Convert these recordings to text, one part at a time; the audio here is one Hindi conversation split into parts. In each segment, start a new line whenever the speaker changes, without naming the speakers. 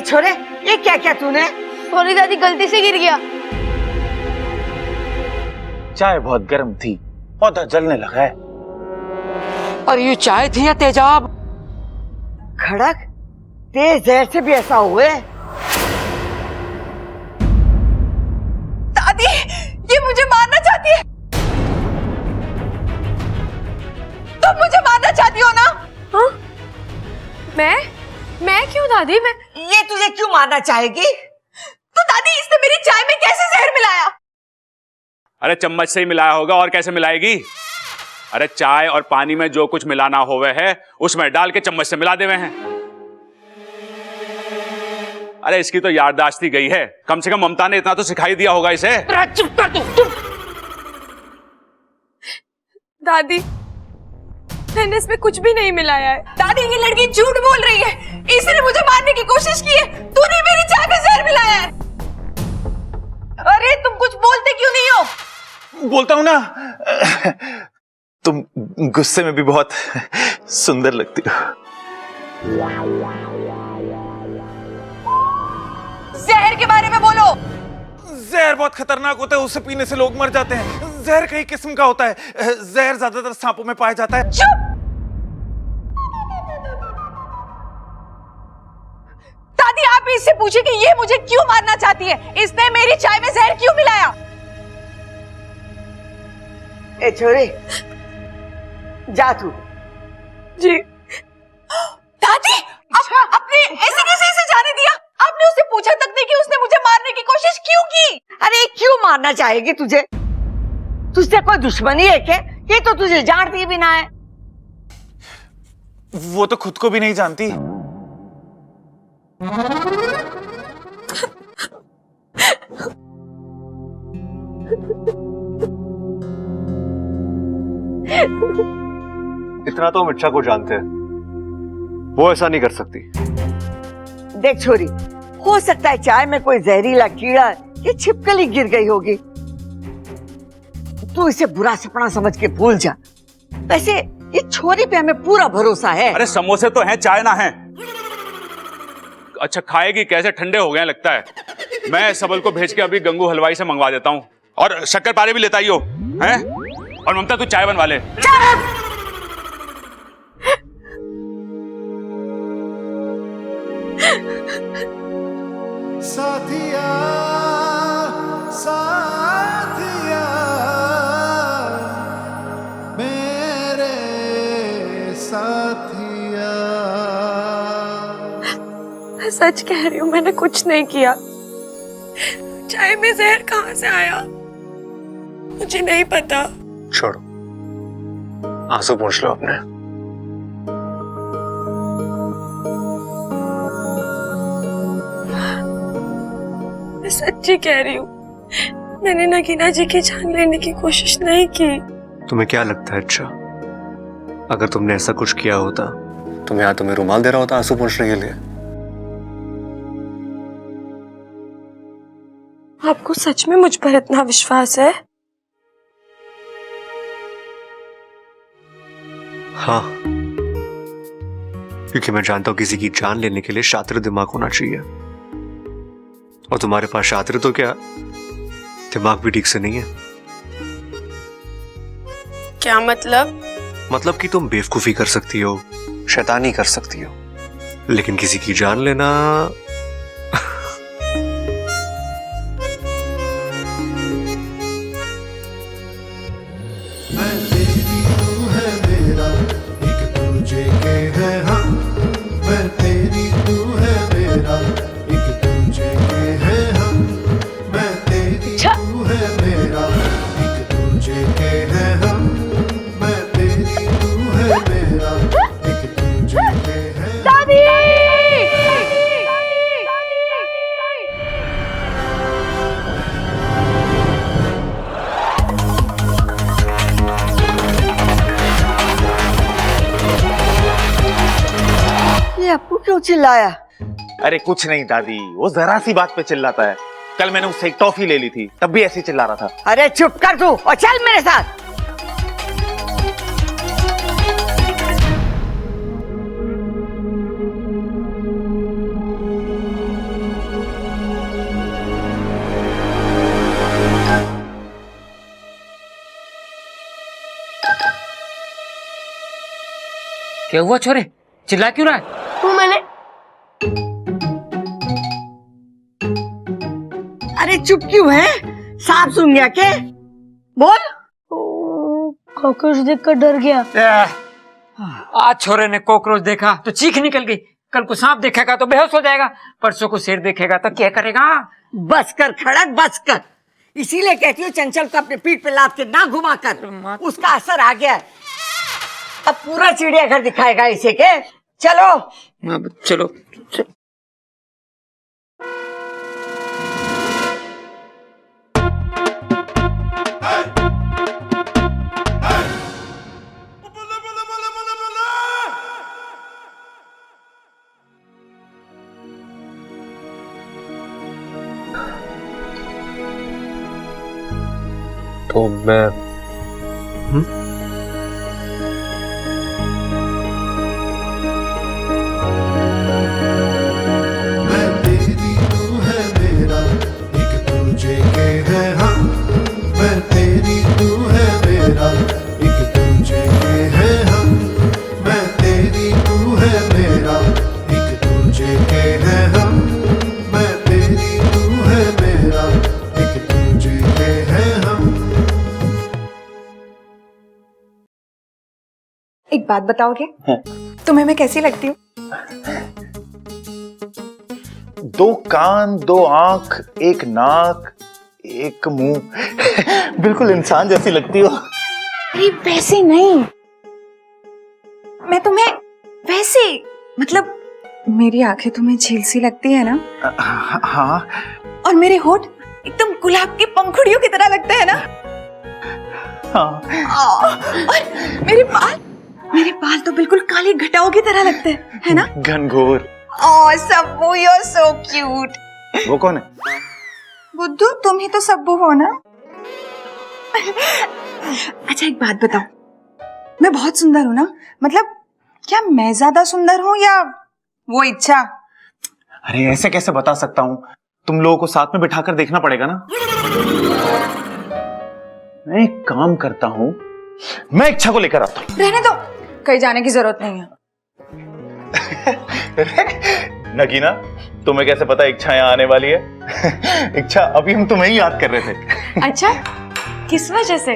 छोरे, ये क्या क्या तूने?
सॉरी दादी, गलती से गिर गया।
चाय बहुत गर्म थी, पौधा जलने लगा है।
और ये चाय थी या तेजाब?
खड़क, तेज जहर से भी ऐसा हुए?
दादी, ये मुझे मारना चाहती है। तुम मुझे मारना चाहती हो ना? हाँ? मैं क्यों दादी?
ये तुझे क्यों मारना चाहेगी?
तो दादी, इसने मेरी चाय में कैसे जहर मिलाया?
अरे चम्मच से ही मिलाया होगा, और कैसे मिलाएगी? अरे चाय और पानी में जो कुछ मिलाना होवे है उसमें डाल के चम्मच से मिला देवे हैं। अरे इसकी तो याददाश्त ही गई है, कम से कम ममता ने इतना तो सिखाई दिया होगा इसे।
चुप कर तू।
दादी, मैंने इसमें कुछ भी नहीं मिलाया है। दादी, ये लड़की झूठ बोल रही है। इसने मुझे मारने की कोशिश की है। तूने मेरी चाय में जहर मिलाया है। अरे तुम कुछ बोलते क्यों नहीं हो?
बोलता हूं ना, तुम गुस्से में भी बहुत सुंदर लगती हो।
जहर के बारे में बोलो।
जहर बहुत खतरनाक होता है, उसे पीने से लोग मर जाते हैं। जहर कई किस्म का होता है। जहर ज्यादातर सांपों में पाया जाता है।
चुप! दादी, आप इससे पूछिए कि ये मुझे क्यों मारना चाहती है। इसने मेरी चाय में जहर क्यों मिलाया?
ए छोरे, जा तू।
जी दादी, आपने ऐसे कैसे इसे जाने दिया? आपने उससे पूछा तक नहीं कि उसने मुझे मारने की कोशिश क्यों की?
अरे क्यों मारना चाहेगी तुझे? तुझसे कोई दुश्मनी है क्या? ये तो तुझे जानती भी ना है।
वो तो खुद को भी नहीं जानती।
इतना तो हम इच्छा को जानते हैं, वो ऐसा नहीं कर सकती।
देख छोरी, हो सकता है चाय में कोई जहरीला कीड़ा या छिपकली गिर गई होगी। तू इसे बुरा सपना समझ के भूल जा। वैसे ये छोरी पे हमें पूरा भरोसा है।
अरे समोसे तो हैं, चाय ना है। अच्छा खाएगी कैसे? ठंडे हो गए लगता है। मैं सबल को भेज के अभी गंगू हलवाई से मंगवा देता हूँ, और शक्कर पारे भी लेता ही हो हैं? और ममता तू चाय बनवा ले।
साथिया साथिया मेरे साथिया।
मैं सच कह रही हूँ, मैंने कुछ नहीं किया। चाय में जहर कहाँ से आया मुझे नहीं पता।
छोड़ो, आंसू पोंछ लो अपने।
मैं सच्ची कह रही हूँ, मैंने नगीना जी की जान लेने की कोशिश नहीं की।
तुम्हें क्या लगता है अच्छा, अगर तुमने ऐसा कुछ किया होता तो मैं तुम्हें रुमाल दे रहा होता आंसू पोंछने के लिए?
आपको सच में मुझ पर इतना विश्वास है?
हाँ, क्योंकि मैं जानता हूं किसी की जान लेने के लिए शातिर दिमाग होना चाहिए, और तुम्हारे पास शातिर तो क्या, दिमाग भी ठीक से नहीं है।
क्या मतलब?
मतलब कि तुम बेवकूफी कर सकती हो, शैतानी कर सकती हो, लेकिन किसी की जान लेना
मैं तेरी तू है मेरा, एक दूजे के है हम। मैं तेरी तू है मेरा, एक दूजे के है हम। मैं तेरी तू है मेरा, एक दूजे के है हम। मैं तेरी तू है मेरा, एक दूजे के है हम।
दादी!
अप्पू क्यों चिल्लाया?
अरे कुछ नहीं दादी, वो जरा सी बात पे चिल्लाता है। कल मैंने उससे एक टॉफी ले ली थी, तब भी ऐसे ही चिल्ला रहा था।
अरे चुप कर तू और चल मेरे साथ।
क्या हुआ छोरे, चिल्ला क्यों रहा है?
वो मैंने
अरे चुप क्यों है? सांप सुन गया के? बोल।
कॉकरोच देखकर डर गया।
आज छोरे ने कॉकरोच देखा तो चीख निकल गई, कल को सांप देखेगा तो बेहोश हो जाएगा, परसों को शेर देखेगा तो क्या करेगा?
बस कर खड़क, बस कर। इसीलिए कहती हूँ चंचल को अपने पीठ पे लाद के ना घुमा कर, उसका असर आ गया है। अब पूरा चिड़ियाघर दिखाएगा इसे के। चलो
चलो।
तो मैं
मैं तेरी तू है मेरा, एक दूजे के है हम। मैं तेरी तू है मेरा, एक दूजे के है हम। मैं तेरी तू है मेरा, एक दूजे के है हम। मैं तेरी तू है मेरा, एक दूजे के है हम।
एक बात बताओगे, तुम्हें मैं कैसी लगती हूँ?
दो कान, दो आंख, एक नाक, एक मुंह, बिल्कुल इंसान जैसी लगती हो।
अरे वैसे नहीं, मैं तुम्हें वैसे, मतलब मेरी आंखें तुम्हें झील सी लगती है ना?
हाँ।
और मेरे होठ एकदम गुलाब की पंखुड़ियों की तरह लगते हैं ना?
हाँ।
और मेरे बाल तो बिल्कुल काली घटाओं की तरह लगते हैं, है ना?
घनघोर।
Oh Sabbu, you are so cute.
वो कौन है?
बुद्धू, तुम ही तो सब्बू हो ना? अच्छा एक बात बताओ, मैं बहुत सुंदर हूँ ना? मतलब क्या मैं ज्यादा सुंदर हूँ या वो इच्छा?
अरे ऐसे कैसे बता सकता हूँ, तुम लोगों को साथ में बिठाकर देखना पड़ेगा ना। मैं एक काम करता हूँ, मैं इच्छा को लेकर आता हूँ।
रहने दो, कहीं जाने की जरूरत नहीं है।
नगीना, तुम्हें कैसे पता इच्छा यहाँ आने वाली है? इच्छा, अभी हम तुम्हें ही याद कर रहे थे।
अच्छा, किस वजह से?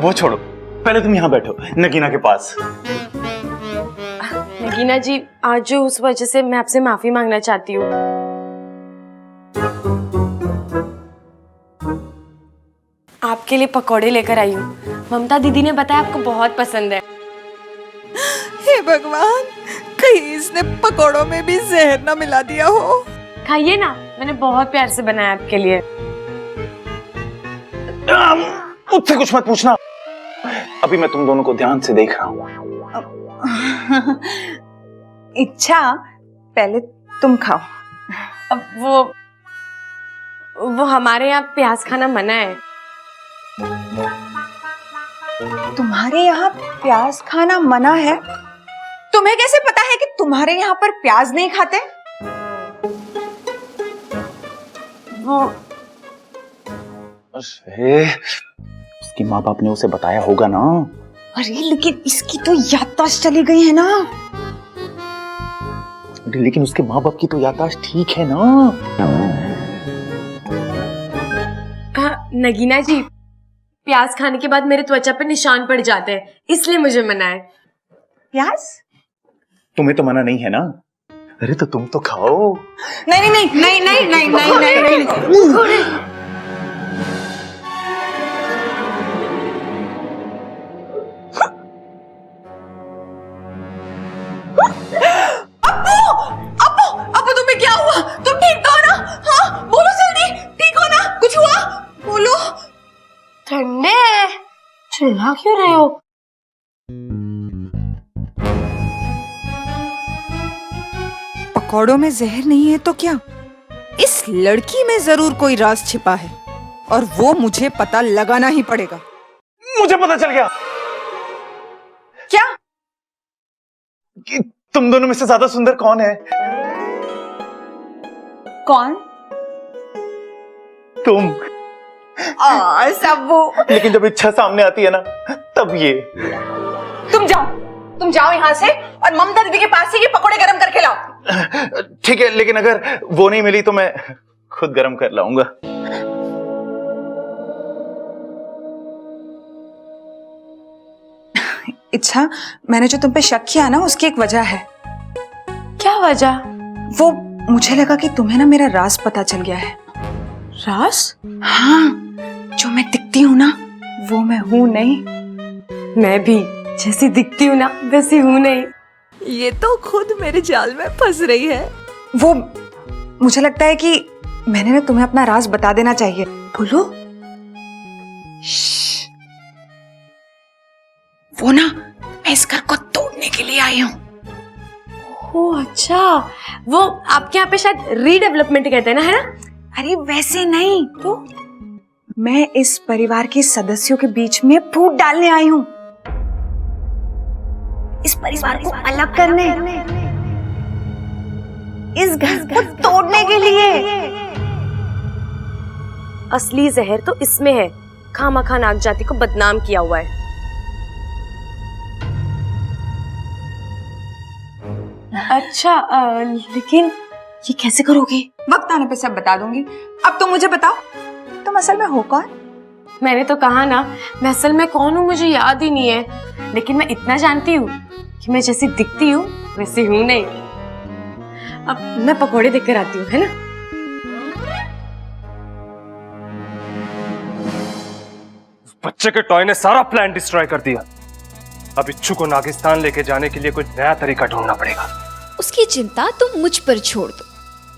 वो छोड़ो, पहले तुम यहाँ बैठो नगीना के पास।
नगीना जी, आज जो उस वजह से मैं आपसे माफी मांगना चाहती हूँ। आपके लिए पकौड़े लेकर आई हूँ, ममता दीदी ने बताया आपको बहुत पसंद है।
हे भगवान, कहीं इसने पकोड़ों में भी जहर ना मिला दिया हो।
खाइए ना, मैंने बहुत प्यार से बनाया आपके लिए।
मुझसे कुछ मत पूछना, अभी मैं तुम दोनों को ध्यान से देख रहा हूँ।
इच्छा, पहले तुम खाओ।
अब वो हमारे यहाँ प्याज खाना मना है।
तुम्हारे यहाँ प्याज खाना मना है? तुम्हें कैसे पता है कि तुम्हारे यहाँ पर प्याज नहीं खाते?
उसकी माँ बाप ने उसे बताया होगा ना।
अरे लेकिन इसकी तो याददाश्त चली गई है ना।
लेकिन उसके माँ बाप की तो याददाश्त ठीक है ना।
नगीना जी, प्याज खाने के बाद मेरे त्वचा पे निशान पड़ जाते हैं, इसलिए मुझे मना है।
प्याज?
तुम्हें तो मना नहीं है ना? अरे तो तुम तो खाओ।
नहीं नहीं नहीं नहीं नहीं नहीं नहीं नहीं, नहीं। अप्पू तुम्हें क्या हुआ? तुम ठीक तो हो ना? हाँ बोलो जल्दी, ठीक हो ना? कुछ हुआ? बोलो।
ठंडे, चिल्ला क्यों रहे हो?
पकौड़ों में जहर नहीं है तो क्या, इस लड़की में जरूर कोई राज छिपा है और वो मुझे पता लगाना ही पड़ेगा।
मुझे पता चल गया
क्या?
कि तुम दोनों में से ज्यादा सुंदर कौन है।
कौन?
तुम।
सबू।
लेकिन जब इच्छा सामने आती है ना, तब ये।
तुम जाओ यहाँ से और ममता दीदी के पास से ये पकोड़े गरम करके लाओ।
ठीक है, लेकिन अगर वो नहीं मिली तो मैं खुद गरम कर लाऊंगा।
इच्छा, मैंने जो तुम पे शक किया ना, उसकी एक वजह है।
क्या वजह?
वो मुझे लगा कि तुम्हें ना मेरा राज पता चल गया है।
राज?
हाँ, जो मैं दिखती हूँ ना, वो मैं हूँ नहीं।
मैं भी जैसी दिखती हूँ ना वैसी हूँ नहीं।
ये तो खुद मेरे जाल में फंस रही है। वो मुझे लगता है कि मैंने ना तुम्हें अपना राज बता देना चाहिए। बोलो। वो ना, मैं इस घर को तोड़ने के लिए आई हूँ।
ओह अच्छा, वो आपके यहाँ पे शायद रीडेवलपमेंट कहते हैं ना, है ना?
अरे वैसे नहीं, तो मैं इस परिवार के सदस्यों के बीच में फूट डालने आई हूँ, इस परिवार को अलग करने, इस घर को तोड़ने के लिए।
असली जहर तो इसमें है, खामखा नाग जाति को बदनाम किया हुआ है। अच्छा, लेकिन ये कैसे करोगे?
वक्त आने पे सब बता दूंगी। अब तुम मुझे बताओ, तुम असल में हो कौन?
मैंने तो कहा ना, मैं असल में कौन हूँ मुझे याद ही नहीं है, लेकिन मैं इतना जानती हूँ कि मैं जैसी दिखती हूँ वैसी हूँ नहीं। अब मैं पकोड़े देकर आती हूँ, है ना?
बच्चे के टॉय ने सारा प्लान डिस्ट्रॉय कर दिया। अब इच्छू को नागिस्तान लेके जाने के लिए कोई नया तरीका ढूंढना पड़ेगा।
उसकी चिंता तुम मुझ पर छोड़ दो।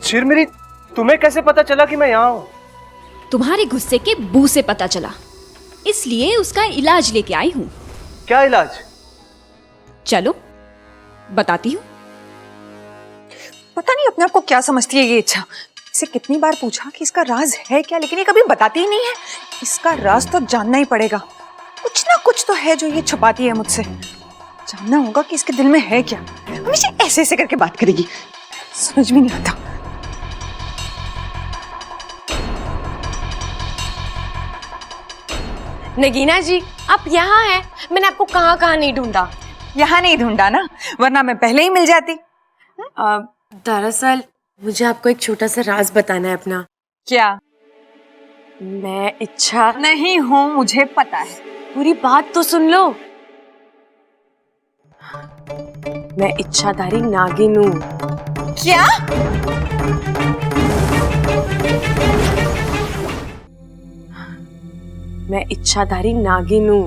चिरमिरी, तुम्हें कैसे पता चला कि मैं यहाँ हूँ?
तुम्हारे गुस्से के बू से पता चला, इसलिए उसका इलाज लेके आई हूँ।
क्या इलाज?
चलो बताती हूँ।
पता नहीं अपने आप को क्या समझती है ये इच्छा। इसे कितनी बार पूछा कि इसका राज है क्या, लेकिन ये कभी बताती ही नहीं है। इसका राज तो जानना ही पड़ेगा। कुछ ना कुछ तो है जो ये छुपाती है मुझसे। जानना होगा कि इसके दिल में है क्या। हमेशा ऐसे ऐसे करके बात करेगी, समझ में नहीं आता।
नगीना जी, आप यहाँ हैं? मैंने आपको कहाँ कहाँ नहीं ढूंढा।
यहाँ नहीं ढूंढा ना, वरना मैं पहले ही मिल जाती।
दरअसल मुझे आपको एक छोटा सा राज बताना है अपना।
क्या?
मैं इच्छा
नहीं हूँ, मुझे पता है।
पूरी बात तो सुन लो। मैं इच्छाधारी नागिन हूँ।
क्या?
मैं इच्छाधारी नागिन हूँ।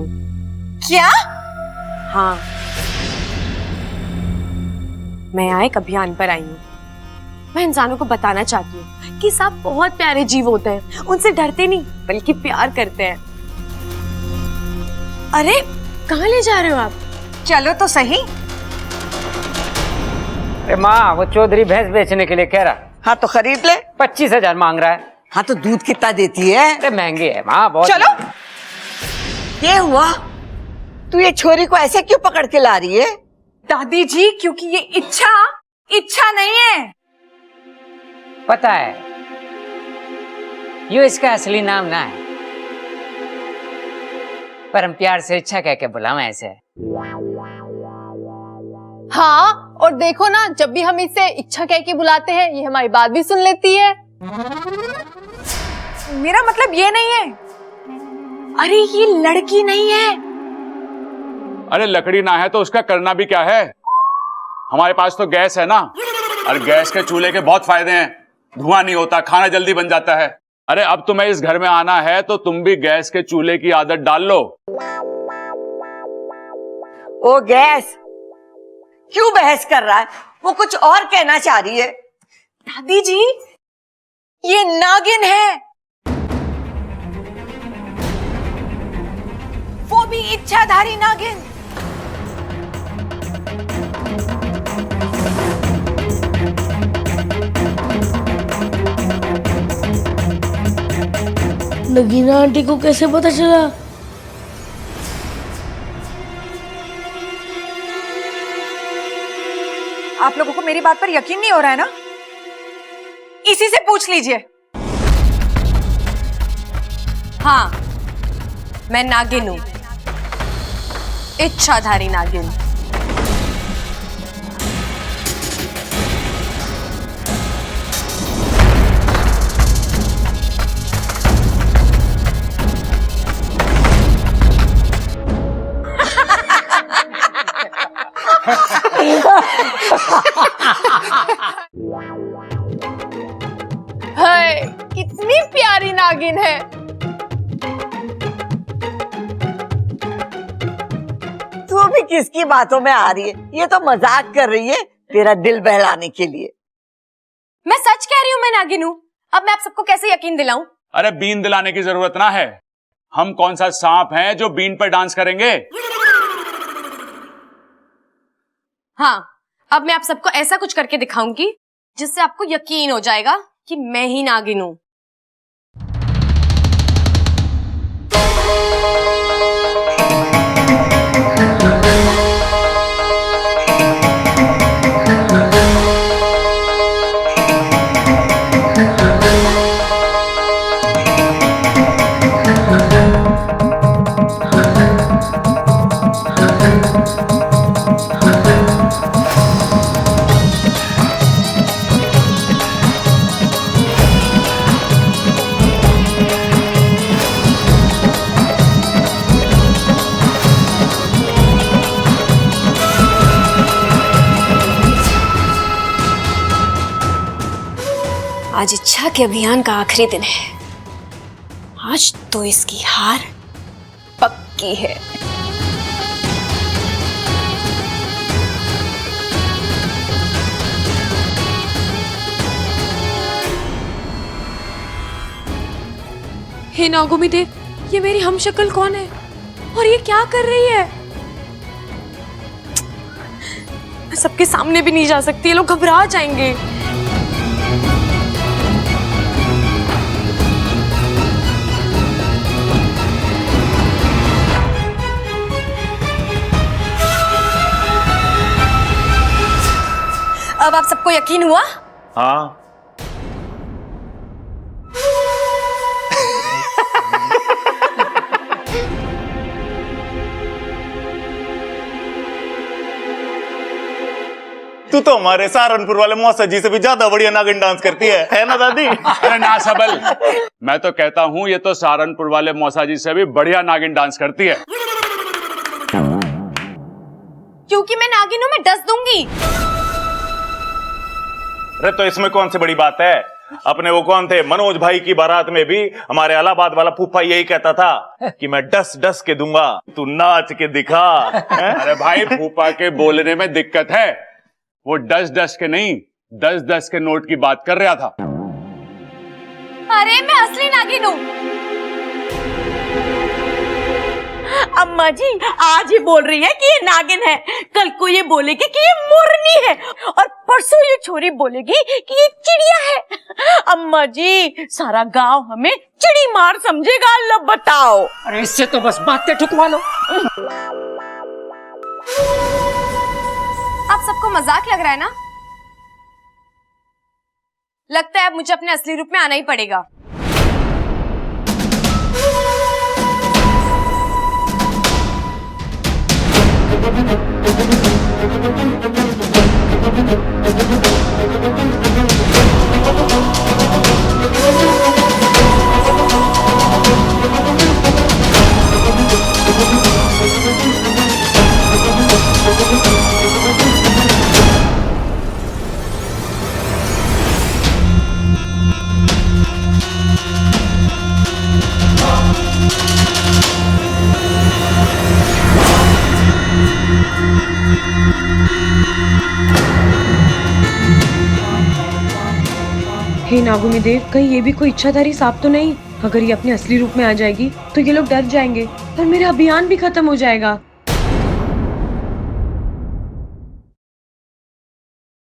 क्या?
हाँ, मैं यहाँ एक अभियान पर आई हूँ। मैं इंसानों को बताना चाहती हूँ कि सांप बहुत प्यारे जीव होते हैं। उनसे डरते नहीं बल्कि प्यार करते हैं। अरे कहाँ ले जा रहे हो आप?
चलो तो सही।
अरे माँ, वो चौधरी भैंस बेचने के लिए कह रहा।
हाँ तो खरीद ले।
25,000 मांग रहा है।
हाँ तो दूध कितना देती है?
अरे महंगी है माँ बहुत।
चलो।
ये हुआ, तू ये छोरी को ऐसे क्यों पकड़ के ला रही है?
दादी जी, क्योंकि ये इच्छा नहीं है।
पता है, यो इसका असली नाम ना है, पर हम प्यार से इच्छा कह के बुलावे ऐसे।
हाँ, और देखो ना, जब भी हम इसे इच्छा कह के बुलाते हैं, ये हमारी बात भी सुन लेती है।
मेरा मतलब ये नहीं है। अरे ये लड़की नहीं है।
अरे लकड़ी ना है तो उसका करना भी क्या है? हमारे पास तो गैस है ना, और गैस के चूल्हे के बहुत फायदे हैं। धुआं नहीं होता, खाना जल्दी बन जाता है। अरे अब तुम्हें इस घर में आना है तो तुम भी गैस के चूल्हे की आदत डाल लो।
ओ गैस, क्यों बहस कर रहा है? वो कुछ और कहना चाह रही है।
दादी जी, ये नागिन है, वो भी इच्छाधारी नागिन।
नगीना आंटी को कैसे पता चला?
आप लोगों को मेरी बात पर यकीन नहीं हो रहा है ना? इसी से पूछ लीजिए।
हाँ, मैं नागिन हूं, इच्छाधारी नागिन।
हाय, कितनी प्यारी नागिन है।
तू भी किसकी बातों में आ रही है? ये तो मजाक कर रही है तेरा दिल बहलाने के लिए।
मैं सच कह रही हूं, मैं नागिन हूं। अब मैं आप सबको कैसे यकीन दिलाऊं?
अरे बीन दिलाने की जरूरत ना है। हम कौन सा सांप हैं जो बीन पर डांस करेंगे?
हाँ, अब मैं आप सबको ऐसा कुछ करके दिखाऊंगी जिससे आपको यकीन हो जाएगा कि मैं ही नागिन हूं। आज इच्छा के अभियान का आखिरी दिन है। आज तो इसकी हार पक्की है। हे नागोमी देव, ये मेरी हमशक्ल कौन है और ये क्या कर रही है? मैं सबके सामने भी नहीं जा सकती, ये लोग घबरा जाएंगे। अब आप सबको यकीन हुआ?
हाँ।
तू तो हमारे सहारनपुर वाले मौसा जी से भी ज्यादा बढ़िया नागिन डांस करती है ना दादी?
अरे ना सबल, मैं तो कहता हूं ये तो सहारनपुर वाले मौसा जी से भी बढ़िया नागिन डांस करती है।
क्योंकि मैं नागिन हूं, मैं डस दूंगी।
अरे तो इसमें कौन सी बड़ी बात है? अपने वो कौन थे, मनोज भाई की बारात में भी हमारे इलाहाबाद वाला फूफा यही कहता था कि मैं डस डस के दूंगा, तू नाच के दिखा।
अरे भाई, फूफा के बोलने में दिक्कत है। वो डस डस के नहीं, 10-10 के नोट की बात कर रहा था।
अरे मैं असली नागिन हूं।
अम्मा जी आज ही बोल रही है कि ये नागिन है, कल को ये बोलेगी कि ये मोरनी है, और परसों ये छोरी बोलेगी कि ये चिड़िया है। अम्मा जी सारा गांव हमें चिड़ी मार समझेगा। अल्लाह बताओ।
अरे इससे तो बस बातें ठुकवा लो।
आप सबको मजाक लग रहा है ना? लगता है अब मुझे अपने असली रूप में आना ही पड़ेगा। हे नागोमी देव, कहीं ये भी कोई इच्छाधारी सांप तो नहीं? अगर ये अपने असली रूप में आ जाएगी तो ये लोग डर जाएंगे और मेरा अभियान भी खत्म हो जाएगा।